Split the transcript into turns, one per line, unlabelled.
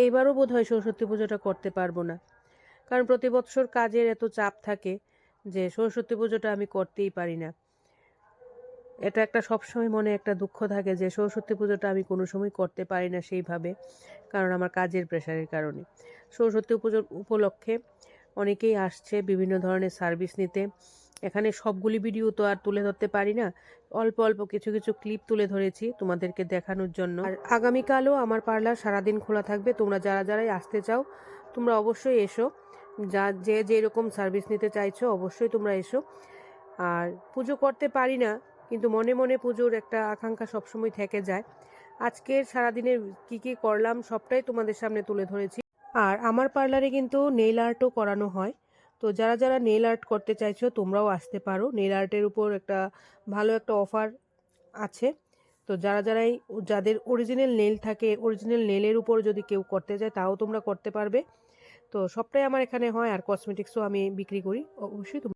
এইবারও বোধহয় সরস্বতী পুজোটা করতে পারবো না, কারণ প্রতি বছর কাজের এত চাপ থাকে যে সরস্বতী পুজোটা আমি করতেই পারি না। এটা একটা সবসময় মনে একটা দুঃখ থাকে যে সরস্বতী পুজোটা আমি কোনো সময় করতে পারি না সেইভাবে, কারণ আমার কাজের প্রেশারের কারণে। সরস্বতী পুজোর উপলক্ষে অনেকেই আসছে বিভিন্ন ধরনের সার্ভিস নিতে। এখানে সবগুলি ভিডিও তো আর তুলে ধরতে পারি না, অল্প অল্প কিছু কিছু ক্লিপ তুলে ধরেছি তোমাদেরকে দেখানোর জন্য। আর আগামীকালও আমার পার্লার সারাদিন খোলা থাকবে। তোমরা যারা যারাই আসতে চাও তোমরা অবশ্যই এসো, যে যেরকম সার্ভিস নিতে চাইছো অবশ্যই তোমরা এসো। আর পুজো করতে পারি না, কিন্তু মনে মনে পুজোর একটা আকাঙ্ক্ষা সবসময় থেকে যায়। আজকের সারাদিনের কি কি করলাম সবটাই তোমাদের সামনে তুলে ধরেছি। আর আমার পার্লারে কিন্তু নেইল আর্টও করানো হয়। তো যারা যারা নেইল আর্ট করতে চাইছো তোমরাও আসতে পারো। নেইল আর্টের উপর একটা ভালো একটা অফার আছে। তো যাদের অরিজিনাল নেইল থাকে, অরিজিনাল নেইলের উপর যদি কেউ করতে চায় তাও তোমরা করতে পারবে। তো সবটাই আমার এখানে হয়। আর কসমেটিক্সও আমি বিক্রি করি, অবশ্যই